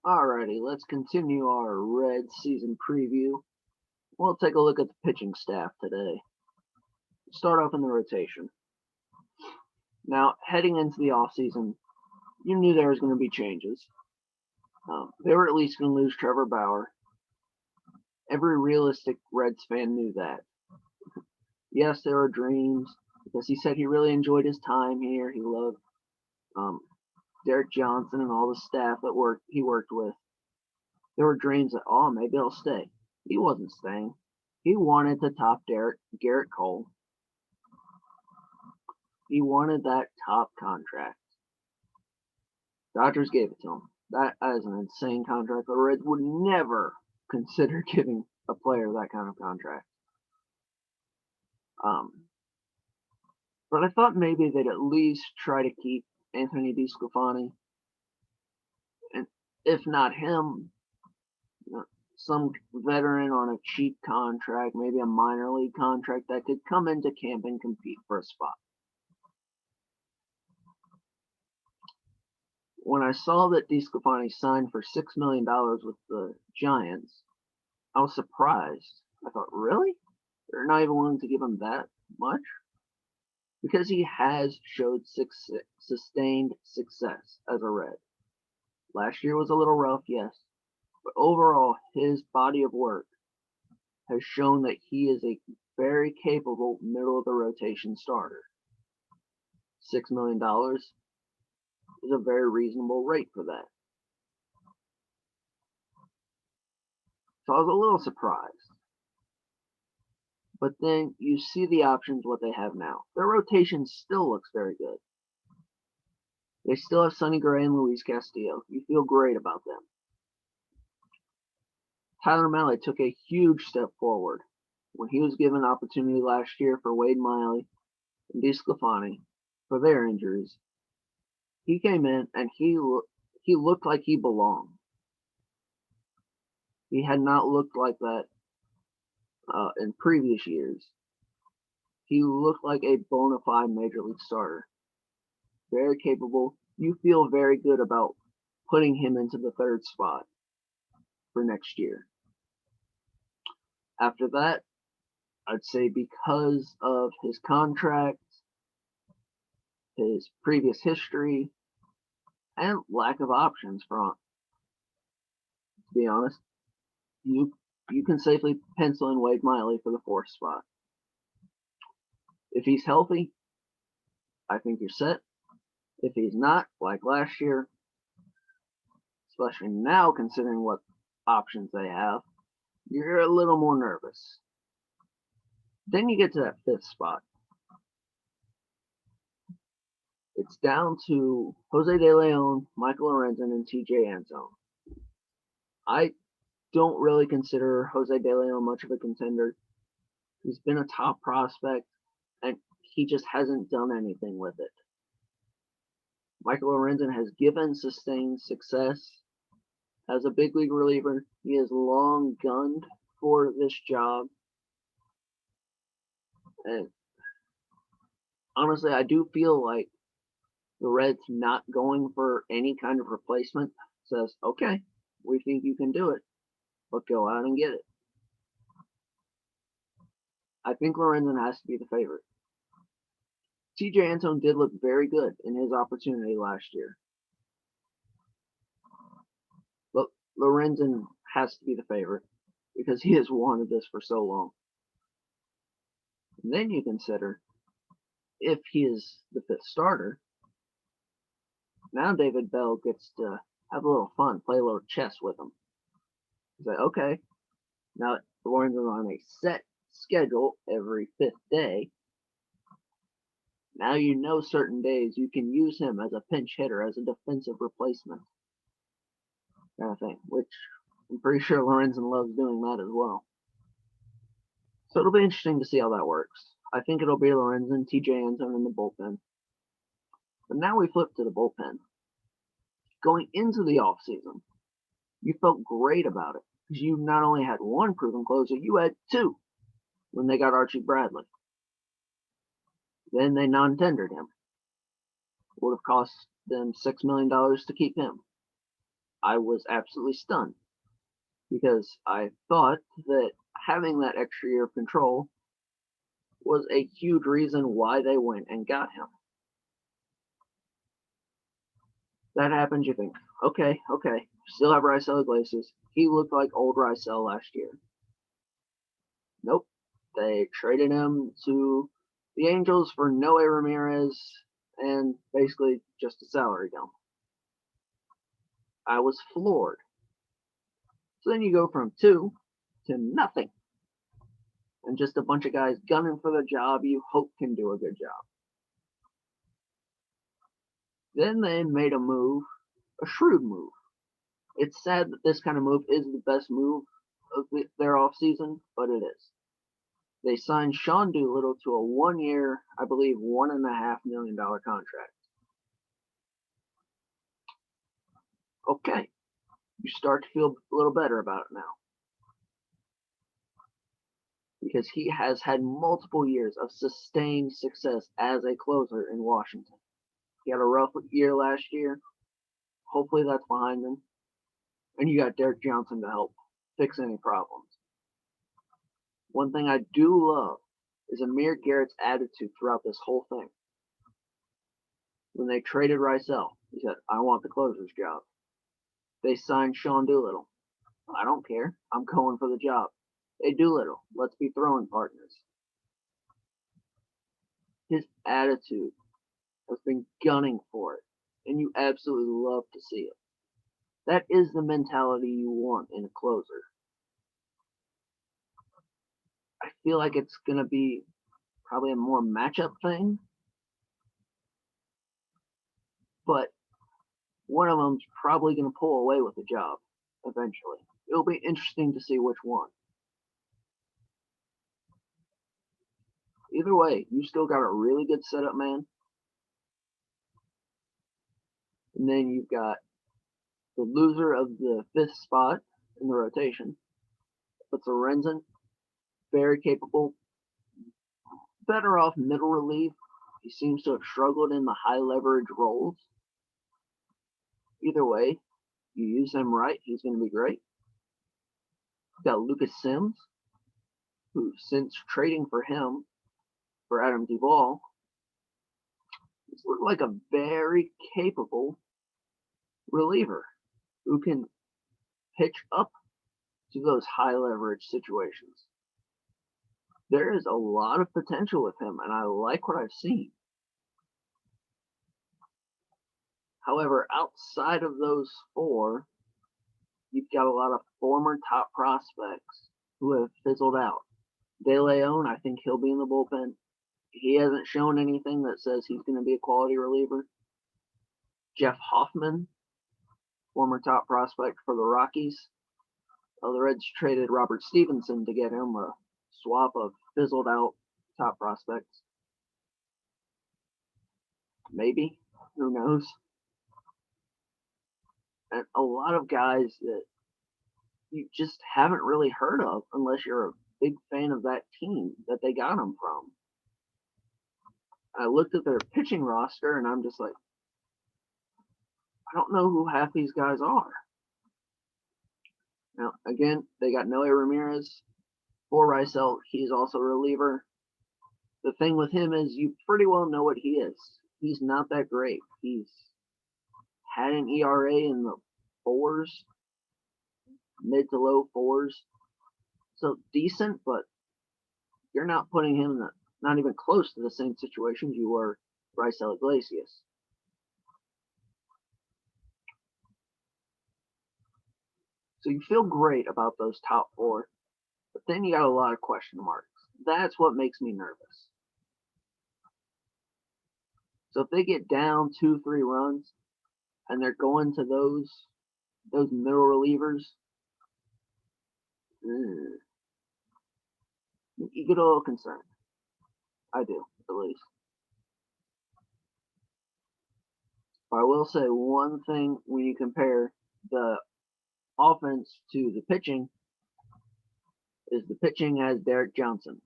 Alrighty, let's continue our Red season preview. We'll take a look at the pitching staff today. Start off in the rotation. Now, heading into the offseason, you knew there was going to be changes. They were at least going to lose Trevor Bauer. Every realistic Reds fan knew that. Yes, there were dreams because he said he really enjoyed his time here. He loved Derek Johnson and all the staff that he worked with. There were dreams that, oh, maybe he'll stay. He wasn't staying. He wanted to top Garrett Cole. He wanted that top contract. Dodgers gave it to him. That is an insane contract. The Reds would never consider giving a player that kind of contract. But I thought maybe they'd at least try to keep Anthony DeSclafani. And if not him, some veteran on a cheap contract, maybe a minor league contract that could come into camp and compete for a spot. When I saw that DeSclafani signed for $6 million with the Giants, I was surprised. I thought, really? They're not even willing to give him that much? Because he has showed sustained success as a Red. Last year was a little rough, yes, but overall, his body of work has shown that he is a very capable middle of the rotation starter. $6 million is a very reasonable rate for that. So I was a little surprised. But then you see the options, what they have now. Their rotation still looks very good. They still have Sonny Gray and Luis Castillo. You feel great about them. Tyler Mahle took a huge step forward when he was given opportunity last year for Wade Miley and DeSclafani for their injuries. He came in and he looked like he belonged. He had not looked like that in previous years. He looked like a bona fide major league starter. Very capable. You feel very good about putting him into the third spot for next year. After that, I'd say because of his contract, his previous history, and lack of options front, to be honest, you can safely pencil in Wade Miley for the fourth spot. If he's healthy, I think you're set. If he's not, like last year, especially now considering what options they have, you're a little more nervous. Then you get to that fifth spot. It's down to Jose De Leon, Michael Lorenzen, and TJ Antone. I don't really consider Jose De Leon much of a contender. He's been a top prospect, and he just hasn't done anything with it. Michael Lorenzen has given sustained success as a big league reliever. He has long gunned for this job. And honestly, I do feel like the Reds not going for any kind of replacement says, okay, we think you can do it, but go out and get it. I think Lorenzen has to be the favorite. TJ Antone did look very good in his opportunity last year. But Lorenzen has to be the favorite because he has wanted this for so long. And then you consider if he is the fifth starter, now David Bell gets to have a little fun, play a little chess with him. He's like, okay, now Lorenzen's on a set schedule every fifth day. Now you know certain days you can use him as a pinch hitter, as a defensive replacement. Kind of thing, which I'm pretty sure Lorenzen loves doing that as well. So it'll be interesting to see how that works. I think it'll be Lorenzen, TJ Antone in the bullpen. But now we flip to the bullpen. Going into the offseason, you felt great about it because you not only had one proven closer, you had two when they got Archie Bradley. Then they non-tendered him. Would have cost them $6 million to keep him. I was absolutely stunned because I thought that having that extra year of control was a huge reason why they went and got him. That happens, you think, okay, still have Raisel Iglesias. He looked like old Raisel last year. Nope. They traded him to the Angels for Noe Ramirez and basically just a salary dump. I was floored. So then you go from 2 to nothing. And just a bunch of guys gunning for the job you hope can do a good job. Then they made a move, a shrewd move. It's sad that this kind of move is the best move of their offseason, but it is. They signed Sean Doolittle to a 1-year, I believe, $1.5 million contract. Okay, you start to feel a little better about it now. Because he has had multiple years of sustained success as a closer in Washington. He had a rough year last year. Hopefully that's behind him. And you got Derek Johnson to help fix any problems. One thing I do love is Amir Garrett's attitude throughout this whole thing. When they traded Raisel, he said, I want the closer's job. They signed Sean Doolittle. I don't care. I'm going for the job. Hey, Doolittle, let's be throwing partners. His attitude has been gunning for it, and you absolutely love to see it. That is the mentality you want in a closer. I feel like it's going to be probably a more matchup thing, but one of them's probably going to pull away with the job eventually. It'll be interesting to see which one. Either way, you still got a really good setup man. And then you've got the loser of the 5th spot in the rotation. But Lorenzen, very capable, better off middle relief. He seems to have struggled in the high leverage roles. Either way, you use him right, he's going to be great. You've got Lucas Sims, who since trading for him, for Adam Duvall, he's looked like a very capable reliever who can pitch up to those high leverage situations. There is a lot of potential with him, and I like what I've seen. However, outside of those 4, you've got a lot of former top prospects who have fizzled out. De Leon, I think he'll be in the bullpen. He hasn't shown anything that says he's going to be a quality reliever. Jeff Hoffman, former top prospect for the Rockies. The Reds traded Robert Stevenson to get him, a swap of fizzled out top prospects. Maybe. Who knows? And a lot of guys that you just haven't really heard of unless you're a big fan of that team that they got them from. I looked at their pitching roster and I'm just like, I don't know who half these guys are. Now, again, they got Noe Ramirez for Raisel. He's also a reliever. The thing with him is you pretty well know what he is. He's not that great. He's had an ERA in the 4s, mid to low 4s. So decent, but you're not putting him in the, not even close to the same situations you were Raisel Iglesias. So you feel great about those top 4, but then you got a lot of question marks. That's what makes me nervous. So if they get down 2-3 runs and they're going to those middle relievers, you get a little concerned. I do, at least. But I will say one thing when you compare the offense to the pitching is the pitching has Derek Johnson,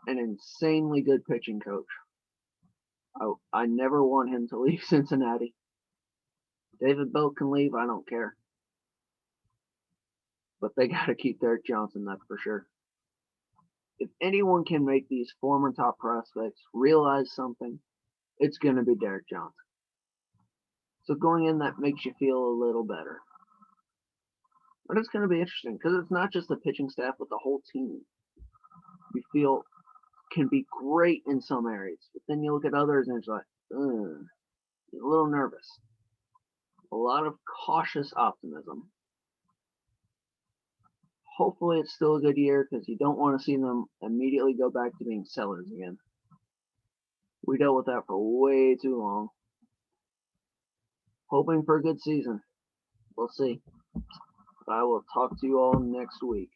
an insanely good pitching coach. I never want him to leave Cincinnati. David Bell can leave, I don't care. But they got to keep Derek Johnson, that's for sure. If anyone can make these former top prospects realize something, it's going to be Derek Johnson. So going in, that makes you feel a little better. But it's going to be interesting because it's not just the pitching staff, but the whole team. You feel can be great in some areas, but then you look at others and it's like, you're a little nervous. A lot of cautious optimism. Hopefully it's still a good year because you don't want to see them immediately go back to being sellers again. We dealt with that for way too long. Hoping for a good season. We'll see. I will talk to you all next week.